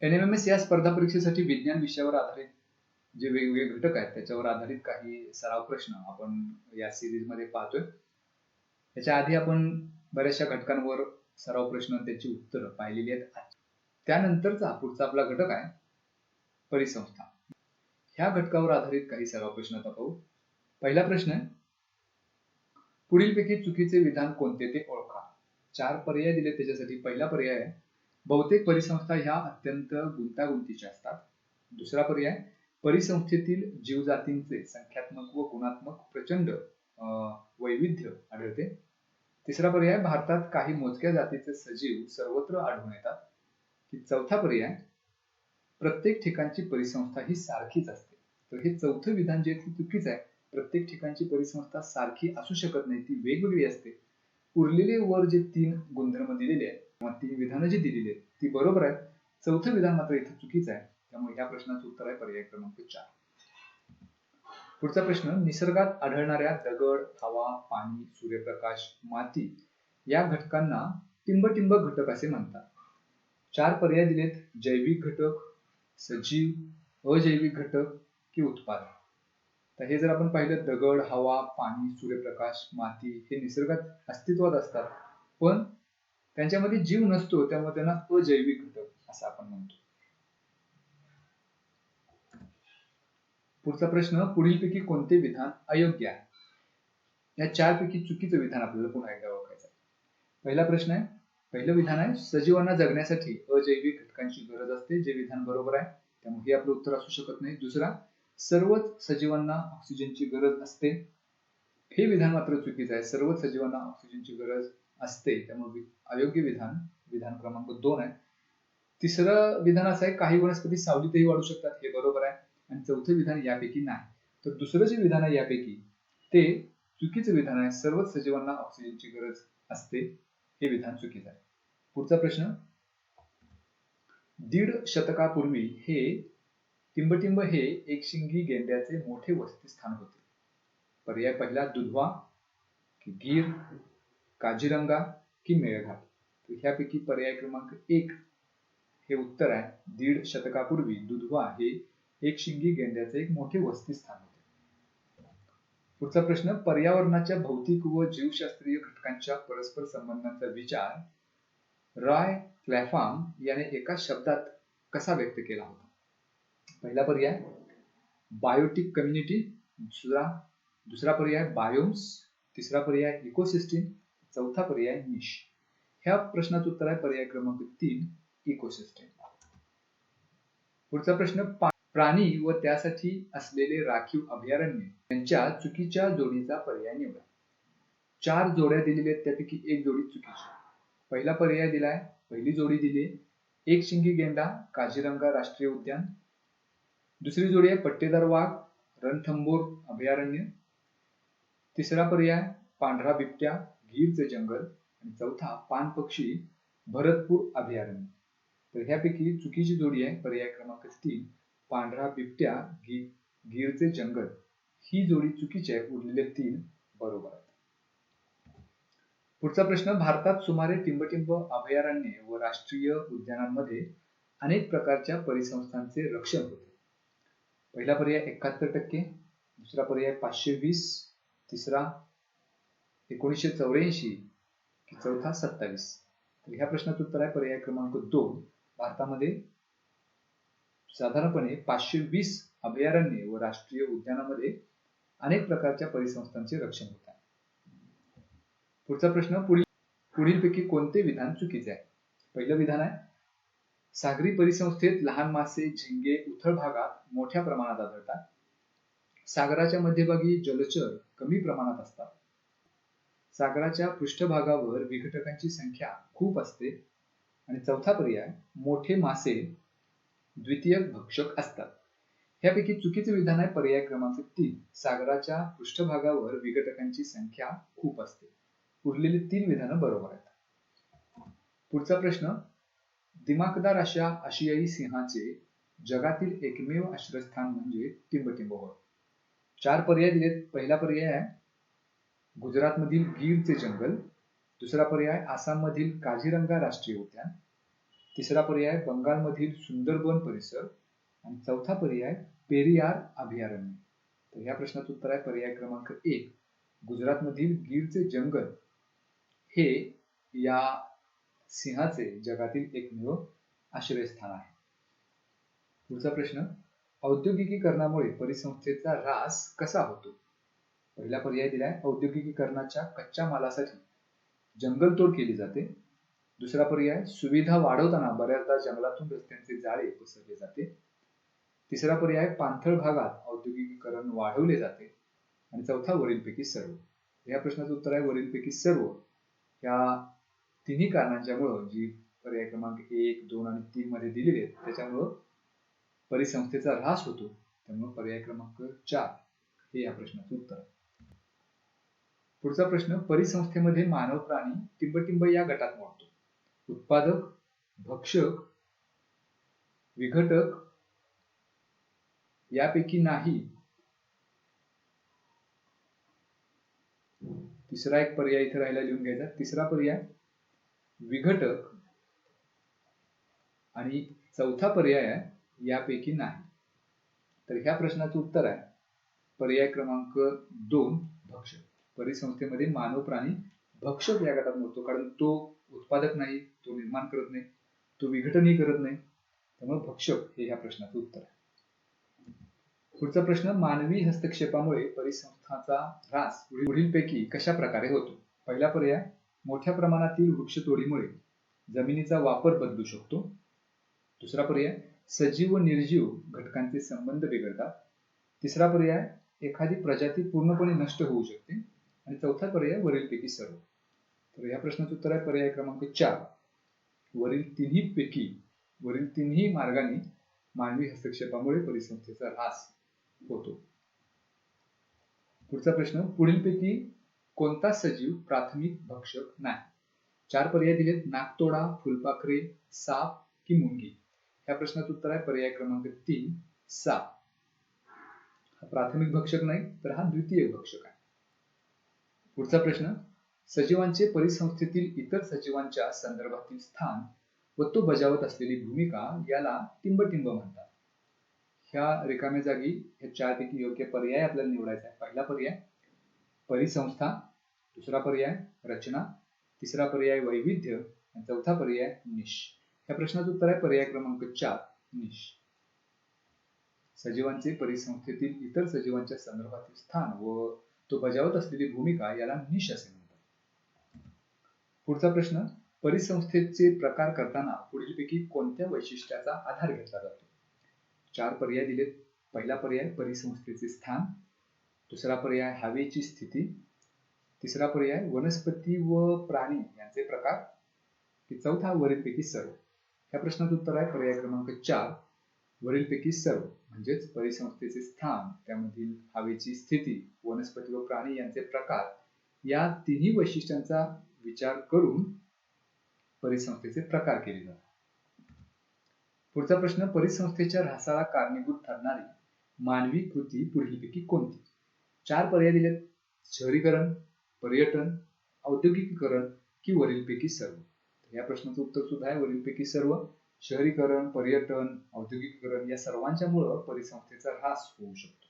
NMMS या स्पर्धा परीक्षेसाठी विज्ञान विषयावर आधारित जे वेगवेगळे घटक आहेत त्याच्यावर आधारित काही सराव प्रश्न आपण या सिरीज मध्ये पाहतोय. त्याच्या आधी आपण बऱ्याचशा घटकांवर सराव प्रश्न त्याची उत्तरं पाहिलेली आहेत. त्यानंतरचा पुढचा आपला घटक आहे परिसंस्था. ह्या घटकावर आधारित काही सराव प्रश्न आता पाहू. पहिला प्रश्न आहे, पुढीलपैकी चुकीचे विधान कोणते ते ओळखा. 4 पर्याय दिले त्याच्यासाठी. पहिला पर्याय आहे, बहुतेक परिसंस्था ह्या अत्यंत गुंतागुंतीच्या असतात. दुसरा पर्याय, परिसंस्थेतील जीवजातींचे संख्यात्मक व गुणात्मक प्रचंड वैविध्य आढळते. तिसरा पर्याय, भारतात काही मोजक्या जातीचे सजीव सर्वत्र आढळून येतात. चौथा पर्याय, प्रत्येक ठिकाणची परिसंस्था ही सारखीच असते. तर हे चौथं विधान जे चुकीचं आहे. प्रत्येक ठिकाणची परिसंस्था सारखी असू शकत नाही, ती वेगवेगळी असते. उरलेले वर जे 3 गुणधर्म दिलेले आहेत किंवा 3 विधानं जी दिलेली आहेत ती बरोबर आहेत. चौथं विधान मात्र इथे चुकीचं आहे. त्यामुळे या प्रश्नाचं उत्तर आहे पर्याय क्रमांक 4. पुढचा प्रश्न, निसर्गात आढळणाऱ्या दगड, हवा, पाणी, सूर्यप्रकाश, माती या घटकांना टिंबटिंब घटक असे म्हणतात. 4 पर्याय दिलेत, जैविक घटक, सजीव, अजैविक घटक की उत्पादन. तर हे जर आपण पाहिलं, दगड, हवा, पाणी, सूर्यप्रकाश, माती हे निसर्गात अस्तित्वात असतात, पण त्यांच्यामध्ये जीव नसतो, त्यामुळे त्यांना अजैविक घटक असं आपण म्हणतो. पुढचा प्रश्न, पुढीलपैकी कोणते विधान अयोग्य आहे. या 4 पैकी चुकीचं विधान आपल्याला पुन्हा एकदा ओळखायचं आहे. पहिला प्रश्न आहे, पहिलं विधान आहे, सजीवांना जगण्यासाठी अजैविक घटकांची गरज असते. जे विधान बरोबर आहे, त्यामुळे हे आपलं उत्तर असू शकत नाही. दुसरा, सर्वच सजीवांना ऑक्सिजनची गरज असते. हे विधान मात्र चुकीचं आहे. सर्वच सजीवांना ऑक्सिजनची गरज असते, त्यामुळे अयोग्य विधान विधान क्रमांक 2 आहे. तिसरं विधान असं आहे, काही वनस्पती सावलीतही वाढू शकतात. हे बरोबर आहे. आणि चौथं विधान यापैकी नाही. तर दुसरं जे विधान आहे यापैकी ते चुकीचं विधान आहे. सर्वच सजीवांना ऑक्सिजनची गरज असते. हे विधान चुकीचं आहे. पुढचा प्रश्न, 1.5 शतकापूर्वी हे टिंबटिंब हे एकशिंगी गेंड्याचे मोठे वसतिस्थान होते. पर्याय पहिला, दुधवा की गीर, काझीरंगा की मेळघाट. तर ह्यापैकी पर्याय क्रमांक 1 हे उत्तर आहे. 1.5 शतकापूर्वी दुधवा हे एकशिंगी गेंड्याचे एक मोठे वसतिस्थान होते. पुढचा प्रश्न, पर्यावरणाच्या भौतिक व जीवशास्त्रीय घटकांच्या परस्पर संबंधांचा विचार रॉय क्लॅफाम याने एका शब्दात कसा व्यक्त केला होता. पहिला पर्याय, बायोटिक कम्युनिटी. दुसरा पर्याय, बायोम्स. तिसरा पर्याय, इकोसिस्टीम. चौथा पर्याय, निश. ह्या प्रश्नाचं उत्तर आहे पर्याय क्रमांक 3, इकोसिस्टीम. पुढचा प्रश्न, प्राणी व त्यासाठी असलेले राखीव अभयारण्य यांच्या चुकीच्या जोडीचा पर्याय निवडा. 4 जोड्या दिलेल्या आहेत, त्यापैकी एक जोडी चुकीची. पहिला पर्याय दिलाय, पहिली जोडी दिली एकशिंगी गेंडा, काझीरंगा राष्ट्रीय उद्यान. दुसरी जोडी आहे पट्टेदार वाघ, रणथंबोर अभयारण्य. तिसरा पर्याय, पांढरा बिबट्या, गीरचे जंगल. आणि चौथा, पान पक्षी, भरतपूर अभयारण्य. तर ह्यापैकी चुकीची जोडी आहे पर्याय क्रमांक 3, पांढरा बिबट्या, गीरचे जंगल. ही जोडी चुकीची आहे. उरलेले 3 बरोबर आहेत. पुढचा प्रश्न, भारतात सुमारे टिंबटिंब अभयारण्ये व राष्ट्रीय उद्यानांमध्ये अनेक प्रकारच्या परिसंस्थांचे रक्षण होते. पहिला पर्याय 71%, दुसरा पर्याय 520, तिसरा 1984 की चौथा 27. तर ह्या प्रश्नाचं उत्तर आहे पर्याय क्रमांक 2. भारतामध्ये साधारणपणे 520 अभयारण्ये व राष्ट्रीय उद्यानामध्ये अनेक प्रकारच्या परिसंस्थांचे रक्षण होत आहे. पुढचा प्रश्न, पुढीलपैकी कोणते विधान चुकीचे आहे. पहिलं विधान आहे, सागरी परिसंस्थेत लहान मासे, झिंगे उथळ भागात मोठ्या प्रमाणात आढळतात. सागराच्या मध्यभागी जलचर कमी प्रमाणात असतात. सागराच्या पृष्ठभागावर विघटकांची संख्या खूप असते. आणि चौथा पर्याय, मोठे मासे द्वितीयक भक्षक असतात. ह्यापैकी चुकीचे विधान आहे पर्याय क्रमांक 3, सागराच्या पृष्ठभागावर विघटकांची संख्या खूप असते. उरलेली 3 विधानं बरोबर आहेत. पुढचा प्रश्न, दिमाखदार अशा आशियाई सिंहाचे जगातील एकमेव आश्रयस्थान म्हणजे टिंबटिंब होय. 4 पर्याय दिलेत. पहिला पर्याय आहे गुजरात मधील गीरचे जंगल. दुसरा पर्याय आसाम मधील काझीरंगा राष्ट्रीय उद्यान. तिसरा पर्याय बंगालमधील सुंदरबन परिसर आणि चौथा पर्याय पेरियार अभयारण्य. तर या प्रश्नाचं उत्तर आहे पर्याय क्रमांक 1, गुजरातमधील गीरचे जंगल हे या सिंहाचे जगातील एकमेव आश्रयस्थान आहे. पुढचा प्रश्न, औद्योगिकीकरणामुळे परिसंस्थेचा ऱ्हास कसा होतो? पहिला पर्याय दिलाय औद्योगिकीकरणाच्या कच्च्या मालासाठी जंगलतोड केली जाते. दुसरा पर्याय सुविधा वाढवताना बऱ्याचदा जंगलातून रस्त्यांचे जाळे पसरले जाते. तिसरा पर्याय पाणथळ भागात औद्योगिकीकरण वाढवले जाते. आणि चौथा वरीलपैकी सर्व. या प्रश्नाचं उत्तर आहे वरीलपैकी सर्व. या तिन्ही कारणांच्यामुळं जी पर्याय क्रमांक 1, 2 आणि 3 मध्ये दिलेले आहेत त्याच्यामुळं परिसंस्थेचा ऱ्हास होतो. त्यामुळे पर्याय क्रमांक 4 हे या प्रश्नाचं उत्तर आहे. पुढचा प्रश्न, परिसंस्थेमध्ये मानव प्राणी टिंबटिंब या गटात मोडतो. उत्पादक, भक्षक, विघटक यापैकी नाही. तिसरा एक पर्याय इथे राहिला लिहून घ्यायचा. तिसरा पर्याय विघटक आणि चौथा पर्याय आहे यापैकी नाही. तर ह्या प्रश्नाचं उत्तर आहे पर्याय क्रमांक 2, भक्षक. परिसंस्थेमध्ये मानव प्राणी भक्षक या गटात मोडतो, कारण तो उत्पादक नाही, तो निर्माण करत नाही, तो विघटनही करत नाही. त्यामुळे भक्षक हे ह्या प्रश्नाचं उत्तर आहे. पुढचा प्रश्न, मानवी हस्तक्षेपामुळे परिसंस्थाचा ऱ्हास पुढीलपैकी कशा प्रकारे होतो? पहिला पर्याय, मोठ्या प्रमाणातील वृक्षतोडीमुळे जमिनीचा वापर बदलू शकतो. दुसरा पर्याय, सजीव व निर्जीव घटकांचे संबंध बिघडतात. तिसरा पर्याय, एखादी प्रजाती पूर्णपणे नष्ट होऊ शकते. आणि चौथा पर्याय वरीलपैकी सर्व. तर या प्रश्नाचं उत्तर आहे पर्याय क्रमांक 4, वरील तिन्ही मार्गाने मानवी हस्तक्षेपामुळे परिसंस्थेचा ऱ्हास होतो. पुढचा प्रश्न, पुढीलपैकी कोणता सजीव प्राथमिक भक्षक नाही? 4 पर्याय दिलेत, नाकतोडा, फुलपाखरे, साप की मुंगी. या प्रश्नाचं उत्तर आहे पर्याय क्रमांक 3, साप. हा प्राथमिक भक्षक नाही, तर हा द्वितीय भक्षक आहे. पुढचा प्रश्न, सजीवांचे परिसंस्थेतील इतर सजीवांच्या संदर्भातील स्थान व तो बजावत असलेली भूमिका याला टिंबटिंब म्हणतात. ह्या रिकाम्या जागी हे 4 पैकी योग्य पर्याय आपल्याला निवडायचा आहे. पहिला पर्याय परिसंस्था, दुसरा पर्याय रचना, तिसरा पर्याय वैविध्य आणि चौथा पर्याय निश. या प्रश्नाचं उत्तर आहे पर्याय क्रमांक 4, निश. सजीवांचे परिसंस्थेतील इतर सजीवांच्या संदर्भातील स्थान व तो बजावत असलेली भूमिका याला निश असे म्हणतात. पुढचा प्रश्न, परिसंस्थेचे प्रकार करताना पुढीलपैकी कोणत्या वैशिष्ट्याचा आधार घेतला जातो? 4 पर्याय दिलेत. पहिला पर्याय परिसंस्थेचे स्थान, दुसरा पर्याय हवेची स्थिती, तिसरा पर्याय वनस्पती व प्राणी यांचे प्रकार, की चौथा वरीलपैकी सर्व. या प्रश्नाचं उत्तर आहे पर्याय क्रमांक 4, वरीलपैकी सर्व. म्हणजेच परिसंस्थेचे स्थान, त्यामधील हवेची स्थिती, वनस्पती व प्राणी यांचे प्रकार या तिन्ही वैशिष्ट्यांचा विचार करून परिसंस्थेचे प्रकार केले जातात. पुढचा प्रश्न, परिसंस्थेच्या ऱ्हासाला कारणीभूत ठरणारी मानवी कृती पुढीलपैकी कोणती? 4 पर्याय दिलेत, शहरीकरण, पर्यटन, औद्योगिकीकरण की वरीलपैकी सर्व. या प्रश्नाचं उत्तर सुद्धा आहे वरीलपैकी सर्व. शहरीकरण, पर्यटन, औद्योगिकीकरण या सर्वांच्या मुळे परिसंस्थेचा ऱ्हास होऊ शकतो.